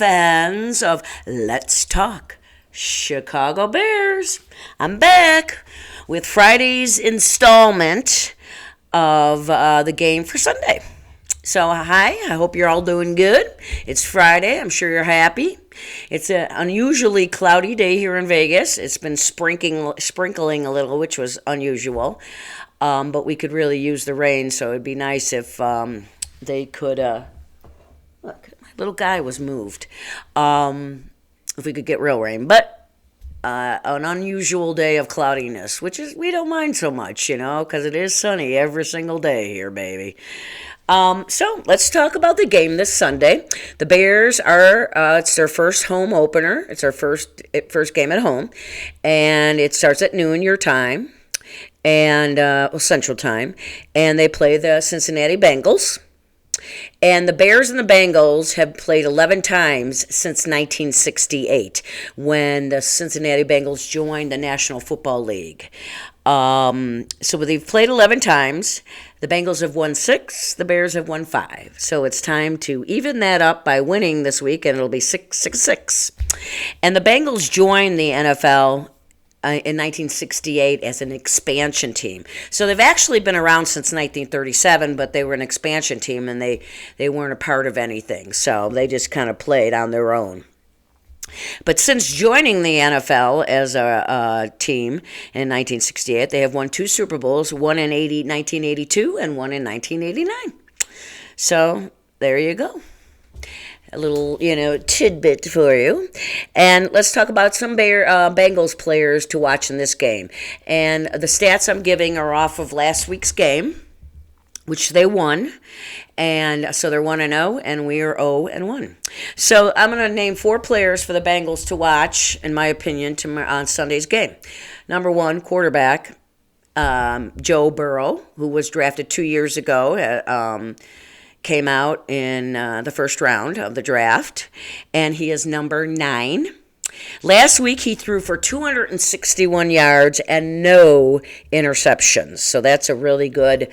fans of Let's Talk Chicago Bears. I'm back with Friday's installment of the game for Sunday. So, hi, I hope you're all doing good. It's Friday. I'm sure you're happy. It's an unusually cloudy day here in Vegas. It's been sprinkling a little, which was unusual. But we could really use the rain, so it'd be nice if they could. Look, my little guy was moved. If we could get real rain. But an unusual day of cloudiness, which is we don't mind so much, because it is sunny every single day here, baby. So let's talk about the game this Sunday. The Bears are it's their first home opener. It's our first game at home, and it starts at noon your time, and Central Time, and they play the Cincinnati Bengals. And the Bears and the Bengals have played 11 times since 1968, when the Cincinnati Bengals joined the National Football League. So they've played 11 times. The Bengals have won 6. The Bears have won 5. So it's time to even that up by winning this week, and it'll be 6-6. And the Bengals joined the NFL in 1968 as an expansion team. So they've actually been around since 1937, but they were an expansion team, and they weren't a part of anything. So they just kind of played on their own. But since joining the NFL as a team in 1968, they have won 2 Super Bowls, one in 1982 and one in 1989. So there you go. A little, tidbit for you. And let's talk about some Bengals players to watch in this game. And the stats I'm giving are off of last week's game, which they won. And so they're 1-0, and we are 0-1. So I'm going to name 4 players for the Bengals to watch, in my opinion, on Sunday's game. Number 1, quarterback, Joe Burrow, who was drafted 2 years ago, came out in the first round of the draft, and he is number 9. Last week, he threw for 261 yards and no interceptions. So that's a really good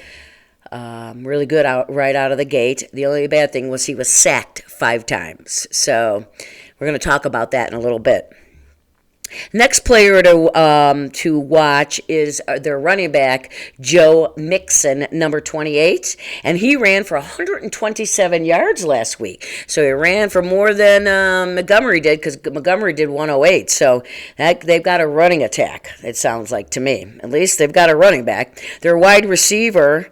right out of the gate. The only bad thing was he was sacked 5 times. So we're going to talk about that in a little bit. Next player to watch is their running back, Joe Mixon, number 28, and he ran for 127 yards last week. So he ran for more than Montgomery did, because Montgomery did 108. So they've got a running attack, it sounds like to me. At least they've got a running back. Their wide receiver,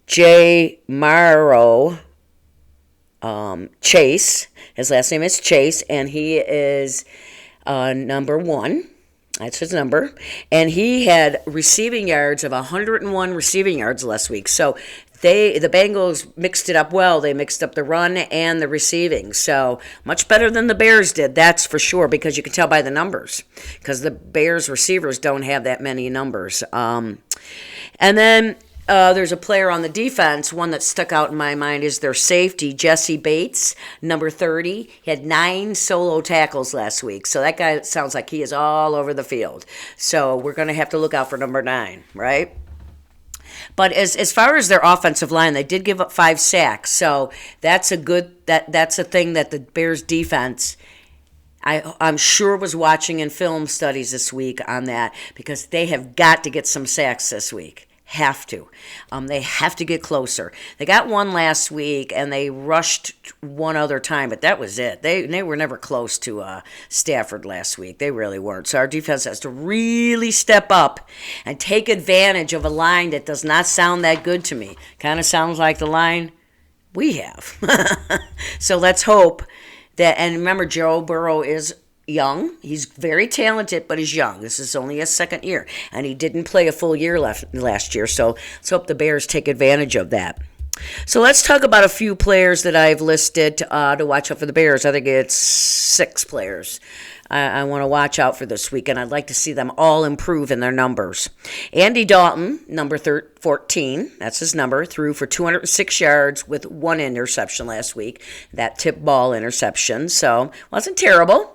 Jay Morrow, Chase. His last name is Chase, and he is number 1. That's his number. And he had receiving yards of 101 receiving yards last week. So the Bengals mixed it up well. They mixed up the run and the receiving. So much better than the Bears did, that's for sure, because you can tell by the numbers. Because the Bears receivers don't have that many numbers. And then there's a player on the defense. One that stuck out in my mind is their safety, Jesse Bates, number 30. He had 9 solo tackles last week. So that guy sounds like he is all over the field. So we're going to have to look out for number 9, right? But as far as their offensive line, they did give up 5 sacks. So that's a thing that the Bears defense, I'm sure, was watching in film studies this week on that, because they have got to get some sacks this week. Have to. They have to get closer. They got one last week, and they rushed one other time, but that was it. They were never close to Stafford last week. They really weren't. So our defense has to really step up and take advantage of a line that does not sound that good to me. Kind of sounds like the line we have. So let's hope that, and remember, Joe Burrow is young. He's very talented, but he's young. This is only his second year, and he didn't play a full year last year, so let's hope the Bears take advantage of that. So let's talk about a few players that I've listed to watch out for the Bears. I think it's 6 players I want to watch out for this week, and I'd like to see them all improve in their numbers. Andy Dalton, number 14, that's his number, threw for 206 yards with 1 interception last week. That tip ball interception, so wasn't terrible.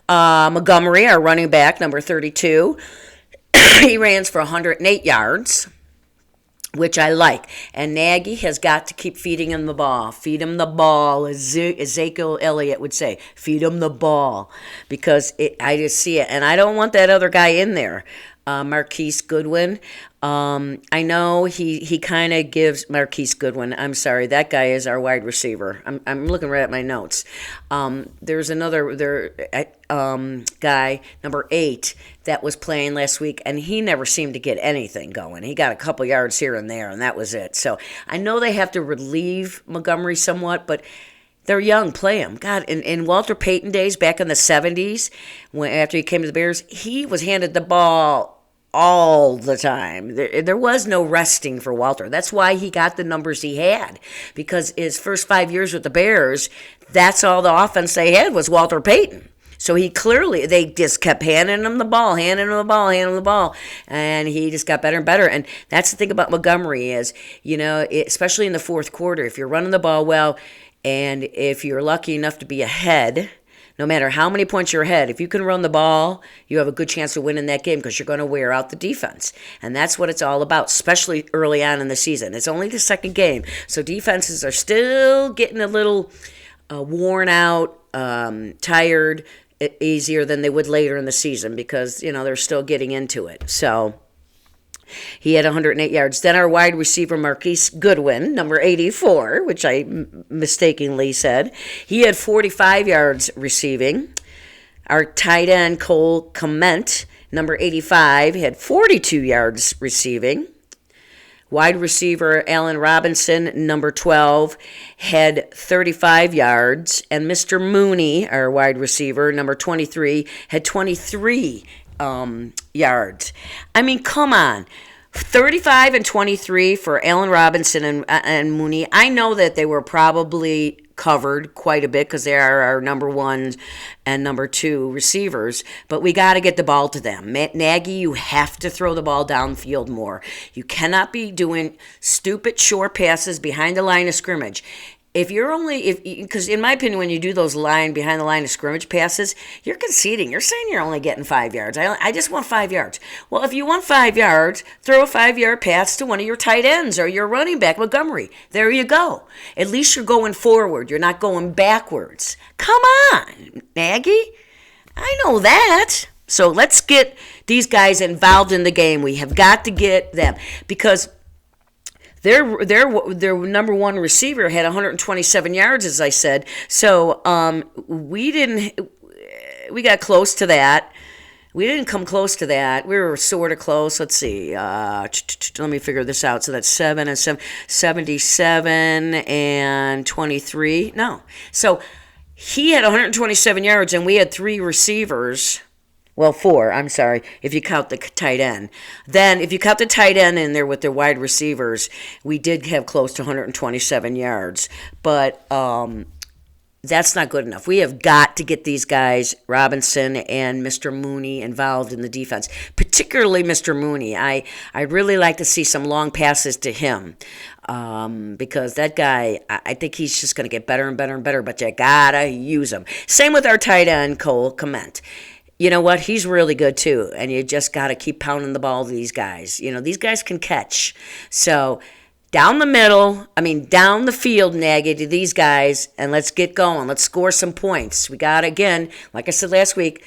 Montgomery, our running back, number 32, he ran for 108 yards. which I like. And Nagy has got to keep feeding him the ball. Feed him the ball, as Ezekiel Elliott would say. Feed him the ball. Because I just see it. And I don't want that other guy in there, Marquise Goodwin. I know he kind of gives Marquise Goodwin. I'm sorry, that guy is our wide receiver. I'm looking right at my notes. There's another guy, number 8, that was playing last week, and he never seemed to get anything going. He got a couple yards here and there, and that was it. So I know they have to relieve Montgomery somewhat, but they're young. Play him. God, in Walter Payton days back in the 70s, after he came to the Bears, he was handed the ball all the time. There was no resting for Walter. That's why he got the numbers he had, because his first 5 years with the Bears, that's all the offense they had was Walter Payton. So they just kept handing him the ball, and he just got better and better. And that's the thing about Montgomery is, especially in the fourth quarter, if you're running the ball well, and if you're lucky enough to be ahead, no matter how many points you're ahead, if you can run the ball, you have a good chance of winning that game because you're going to wear out the defense. And that's what it's all about, especially early on in the season. It's only the second game, so defenses are still getting a little worn out, tired, easier than they would later in the season because, they're still getting into it. So he had 108 yards. Then our wide receiver, Marquise Goodwin, number 84, which I mistakenly said, he had 45 yards receiving. Our tight end, Cole Kmet, number 85, had 42 yards receiving. Wide receiver Allen Robinson, number 12, had 35 yards. And Mr. Mooney, our wide receiver, number 23, had 23 yards. I mean, come on. 35 and 23 for Allen Robinson and Mooney. I know that they were probably covered quite a bit because they are our number 1 and number 2 receivers, but we got to get the ball to them. Nagy, you have to throw the ball downfield more. You cannot be doing stupid short passes behind the line of scrimmage. Because in my opinion, when you do those behind the line of scrimmage passes, you're conceding. You're saying you're only getting 5 yards. I just want 5 yards. Well, if you want 5 yards, throw a 5-yard pass to one of your tight ends or your running back, Montgomery. There you go. At least you're going forward. You're not going backwards. Come on, Nagy. I know that. So let's get these guys involved in the game. We have got to get them because their number 1 receiver had 127 yards, as I said. So we got close to that. We didn't come close to that. We were sort of close. Let's see. Let me figure this out. So that's 77 and 23. No. So he had 127 yards, and we had 3 receivers. Well, 4, I'm sorry, if you count the tight end. Then, if you count the tight end in there with their wide receivers, we did have close to 127 yards. But that's not good enough. We have got to get these guys, Robinson and Mr. Mooney, involved in the defense, particularly Mr. Mooney. I'd really like to see some long passes to him because that guy, I think he's just going to get better and better and better, but you got to use him. Same with our tight end, Cole Kmet. You know what? He's really good too, and you just got to keep pounding the ball to these guys. These guys can catch. So down the field, Nagy, to these guys, and let's get going. Let's score some points. We got, again, like I said last week,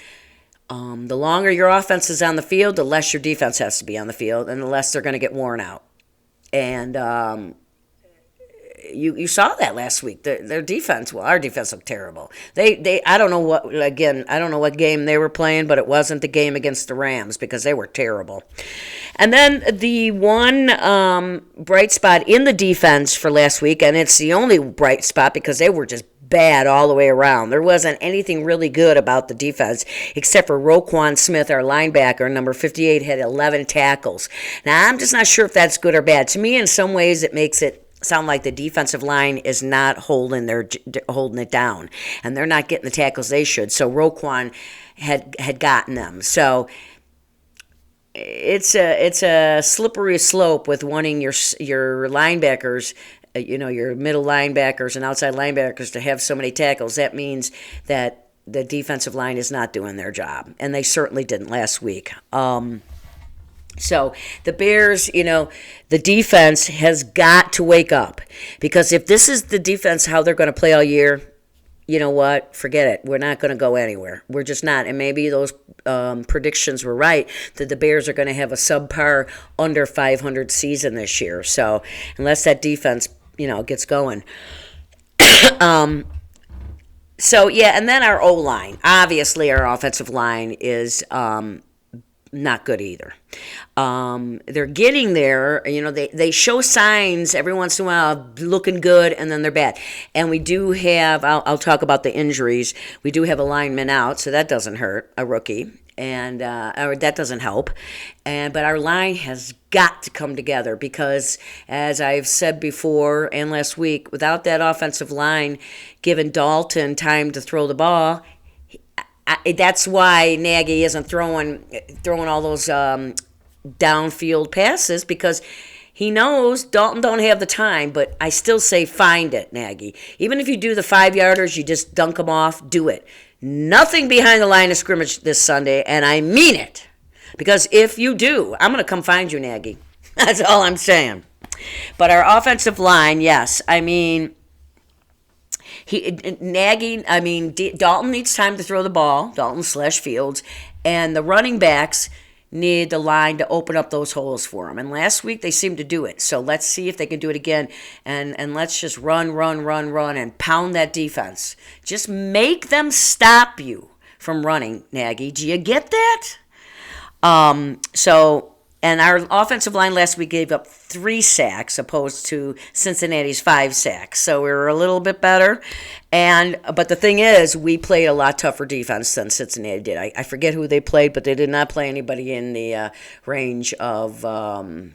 the longer your offense is on the field, the less your defense has to be on the field, and the less they're going to get worn out. And you saw that last week. Their defense, our defense looked terrible. I don't know what game they were playing, but it wasn't the game against the Rams because they were terrible. And then the one bright spot in the defense for last week, and it's the only bright spot because they were just bad all the way around. There wasn't anything really good about the defense except for Roquan Smith, our linebacker, number 58, had 11 tackles. Now, I'm just not sure if that's good or bad. To me, in some ways, it makes it sound like the defensive line is not holding it down, and they're not getting the tackles they should. So Roquan had gotten them. So it's a slippery slope with wanting your linebackers, your middle linebackers and outside linebackers to have so many tackles. That means that the defensive line is not doing their job, and they certainly didn't last week. So the Bears, the defense has got to wake up, because if this is the defense how they're going to play all year, you know what? Forget it. We're not going to go anywhere. We're just not. And maybe those predictions were right, that the Bears are going to have a subpar under 500 season this year. So unless that defense, gets going. So, yeah, and then our O-line. Obviously, our offensive line is not good either. They're getting there. They show signs every once in a while of looking good, and then they're bad. And we do have, I'll talk about the injuries. We do have a lineman out, so that doesn't hurt, a rookie. And or that doesn't help. But our line has got to come together, because, as I've said before and last week, without that offensive line giving Dalton time to throw the ball, that's why Nagy isn't throwing all those downfield passes, because he knows Dalton don't have the time. But I still say find it, Nagy. Even if you do the 5-yarders, you just dunk them off, do it. Nothing behind the line of scrimmage this Sunday, and I mean it. Because if you do, I'm going to come find you, Nagy. That's all I'm saying. But our offensive line, yes, Dalton needs time to throw the ball, Dalton/Fields, and the running backs need the line to open up those holes for them. And last week they seemed to do it. So let's see if they can do it again. And let's just run, and pound that defense. Just make them stop you from running, Nagy. Do you get that? And our offensive line last week gave up 3 sacks opposed to Cincinnati's 5 sacks. So we were a little bit better. But the thing is, we played a lot tougher defense than Cincinnati did. I forget who they played, but they did not play anybody in the range of the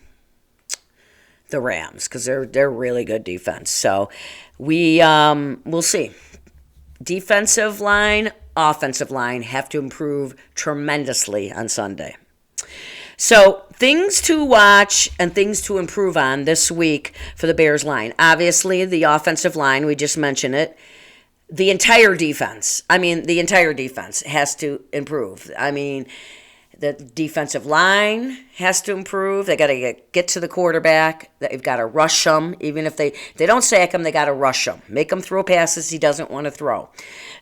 Rams, because they're really good defense. So we'll see. Defensive line, offensive line have to improve tremendously on Sunday. So things to watch and things to improve on this week for the Bears line. Obviously, the offensive line, we just mentioned it. The entire defense has to improve. The defensive line has to improve. They got to get to the quarterback. They've got to rush him. Even if they don't sack him, they got to rush him. Make him throw passes he doesn't want to throw.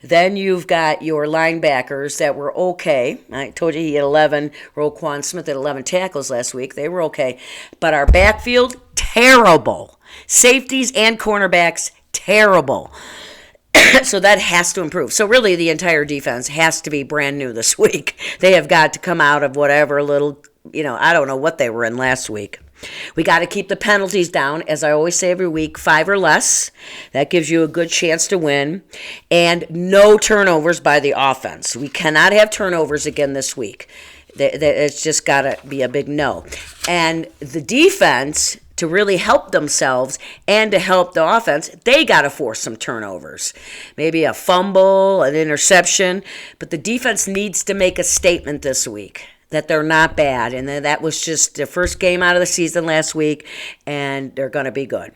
Then you've got your linebackers that were okay. I told you he had 11. Roquan Smith had 11 tackles last week. They were okay. But our backfield, terrible. Safeties and cornerbacks, terrible. So that has to improve. So really the entire defense has to be brand new this week. They have got to come out of whatever little, I don't know what they were in last week. We got to keep the penalties down, as I always say every week, 5 or less. That gives you a good chance to win. And no turnovers by the offense. We cannot have turnovers again this week. It's just got to be a big no. And the defense, to really help themselves and to help the offense, they got to force some turnovers. Maybe a fumble, an interception. But the defense needs to make a statement this week that they're not bad. And that was just their first game out of the season last week, and they're going to be good.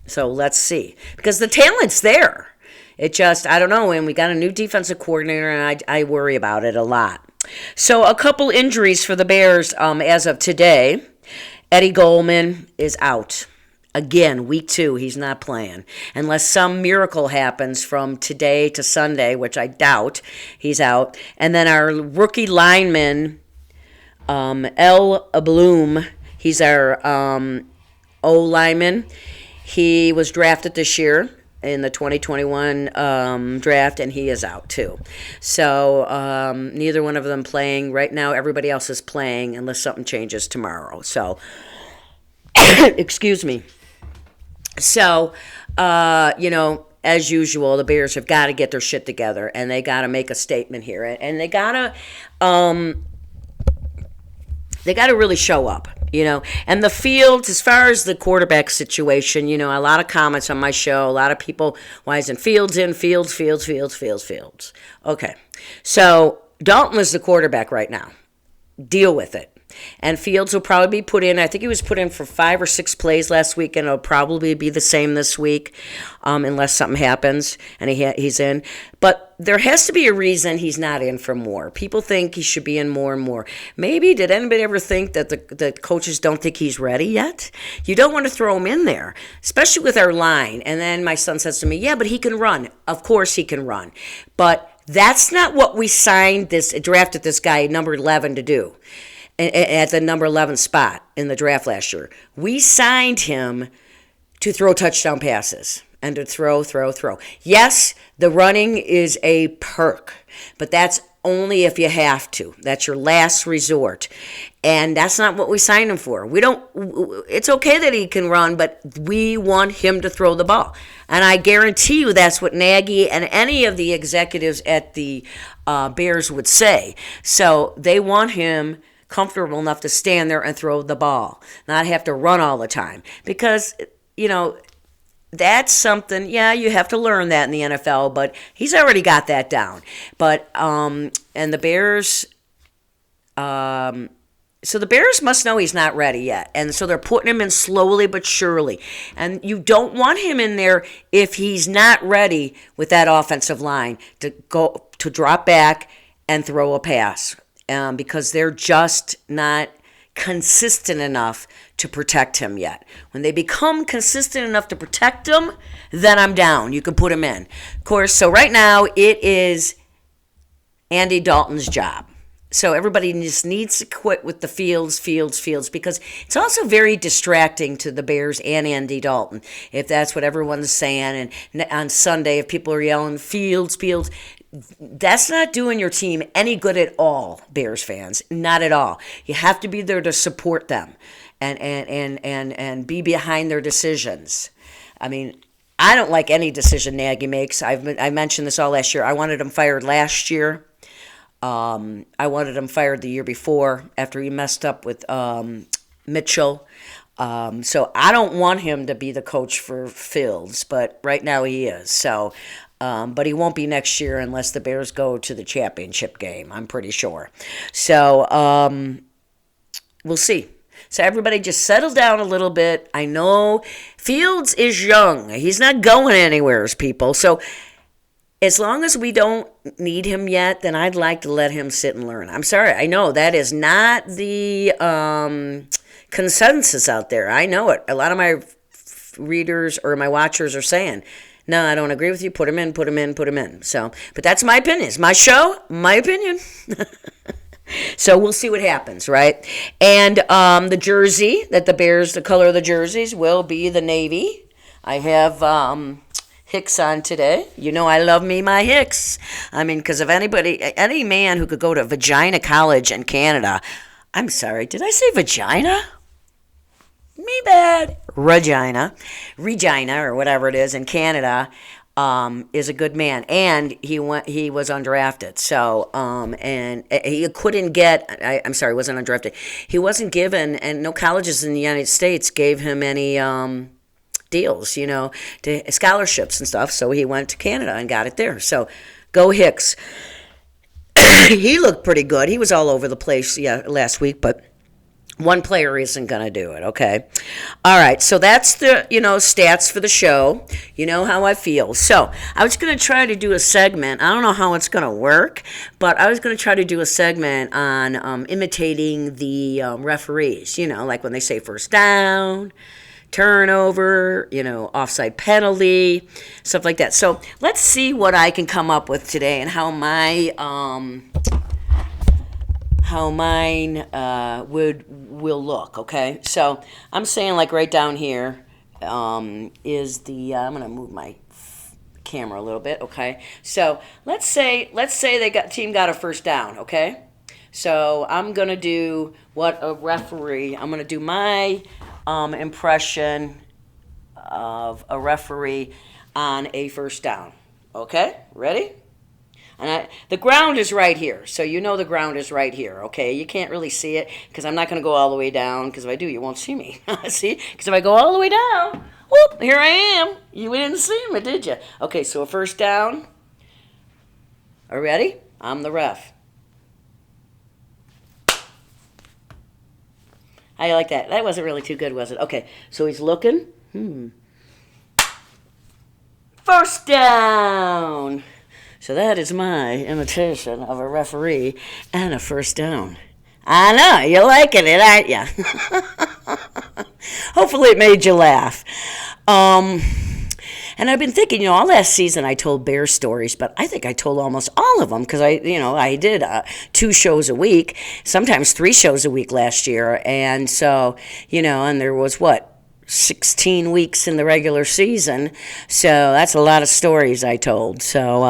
So let's see. Because the talent's there. It just, I don't know, and we got a new defensive coordinator, and I worry about it a lot. So a couple injuries for the Bears as of today. Eddie Goldman is out. Again, week 2, he's not playing. Unless some miracle happens from today to Sunday, which I doubt, he's out. And then our rookie lineman, El Bloom, he's our O-lineman. He was drafted this year in the 2021 draft, and he is out too. So neither one of them playing. Right now, everybody else is playing unless something changes tomorrow. So, excuse me. So, as usual, the Bears have got to get their shit together, and they got to make a statement here. And they got to really show up. And the fields, as far as the quarterback situation, a lot of comments on my show, a lot of people, why isn't Fields in? Fields. Okay. So Dalton is the quarterback right now. Deal with it. And Fields will probably be put in. I think he was put in for 5 or 6 plays last week, and it'll probably be the same this week, unless something happens and he's in. But there has to be a reason he's not in for more. People think he should be in more and more. Maybe, did anybody ever think that the coaches don't think he's ready yet? You don't want to throw him in there, especially with our line. And then my son says to me, yeah, but he can run. Of course he can run. But that's not what we drafted this guy, number 11, to do at the number 11 spot in the draft last year. We signed him to throw touchdown passes and to throw. Yes, the running is a perk, but that's only if you have to. That's your last resort. And that's not what we signed him for. It's okay that he can run, but we want him to throw the ball. And I guarantee you that's what Nagy and any of the executives at the Bears would say. So they want him comfortable enough to stand there and throw the ball, not have to run all the time. Because, that's something, you have to learn that in the NFL, but he's already got that down. But, and the Bears, so the Bears must know he's not ready yet. And so they're putting him in slowly but surely. And you don't want him in there if he's not ready with that offensive line to drop back and throw a pass. Because they're just not consistent enough to protect him yet. When they become consistent enough to protect him, then I'm down. You can put him in. Of course, so right now it is Andy Dalton's job. So everybody just needs to quit with the Fields, because it's also very distracting to the Bears and Andy Dalton, if that's what everyone's saying. And on Sunday, if people are yelling, Fields, that's not doing your team any good at all, Bears fans. Not at all. You have to be there to support them and be behind their decisions. I mean, I don't like any decision Nagy makes. I mentioned this all last year. I wanted him fired last year. I wanted him fired the year before after he messed up with Mitchell. So I don't want him to be the coach for Fields, but right now he is. So, but he won't be next year unless the Bears go to the championship game, I'm pretty sure. So we'll see. So everybody just settle down a little bit. I know Fields is young. He's not going anywhere, people. So as long as we don't need him yet, then I'd like to let him sit and learn. I'm sorry. I know that is not the consensus out there. I know it. A lot of my readers or my watchers are saying, no, I don't agree with you. Put him in. So, but that's my opinion. It's my show, my opinion. So we'll see what happens, right? And the jersey that the Bears, the color of the jerseys will be the navy. I have Hicks on today. You know I love me my Hicks. I mean, because if any man who could go to Vagina College in Canada, I'm sorry, did I say vagina? Me bad. Regina, or whatever it is in Canada, is a good man, and he was undrafted. So, and he couldn't get. I'm sorry, wasn't undrafted. He wasn't given, and no colleges in the United States gave him any deals, to scholarships and stuff. So he went to Canada and got it there. So, go Hicks. He looked pretty good. He was all over the place, last week, but one player isn't going to do it, okay? All right, so that's the, stats for the show. You know how I feel. So I was going to try to do a segment. I don't know how it's going to work, but I was going to try to do a segment on imitating the referees, like when they say first down, turnover, offside penalty, stuff like that. So let's see what I can come up with today and how mine will look, okay? So I'm saying like right down here is the I'm gonna move my camera a little bit, okay? So let's say team got a first down, okay? So I'm gonna do I'm gonna do my impression of a referee on a first down. Okay, ready? And the ground is right here, so the ground is right here, okay? You can't really see it because I'm not going to go all the way down, because if I do, you won't see me. See? Because if I go all the way down, whoop, here I am. You didn't see me, did you? Okay, so a first down. Are you ready? I'm the ref. I like that. That wasn't really too good, was it? Okay, so he's looking. First down. So that is my imitation of a referee and a first down. I know, you're liking it, aren't you? Hopefully it made you laugh. And I've been thinking, all last season I told bear stories, but I think I told almost all of them because I did 2 shows a week, sometimes 3 shows a week last year. And so, and there was 16 weeks in the regular season, so that's a lot of stories I told. So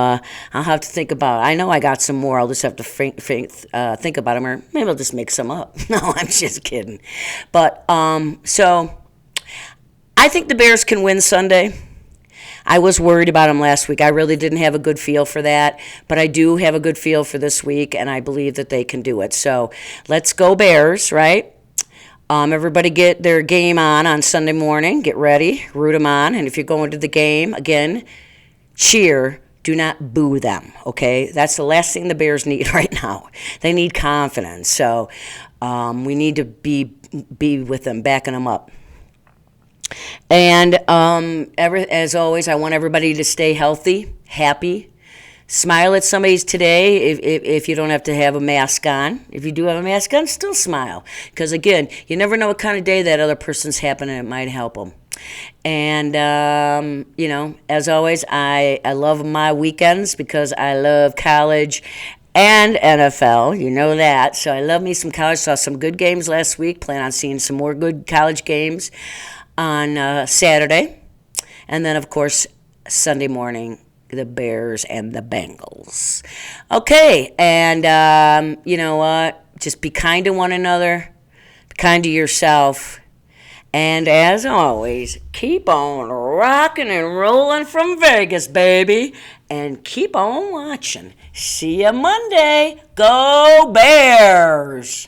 I'll have to think about it. I know I got some more. I'll just have to think about them, or maybe I'll just make some up. No, I'm just kidding. But so I think the Bears can win Sunday. I was worried about them last week. I really didn't have a good feel for that, but I do have a good feel for this week, and I believe that they can do it. So let's go Bears, right? Everybody get their game on Sunday morning. Get ready, root them on. And if you're going to the game, again, cheer. Do not boo them, okay? That's the last thing the Bears need right now. They need confidence. So we need to be with them, backing them up. And as always, I want everybody to stay healthy, happy. Smile at somebody today if you don't have to have a mask on. If you do have a mask on, still smile. Because, again, you never know what kind of day that other person's having, and it might help them. And, as always, I love my weekends because I love college and NFL. You know that. So I love me some college. Saw some good games last week. Plan on seeing some more good college games on Saturday. And then, of course, Sunday morning, the Bears and the Bengals. Okay, and you know what? Just be kind to one another, be kind to yourself, and as always, keep on rocking and rolling from Vegas, baby, and keep on watching. See you Monday. Go Bears!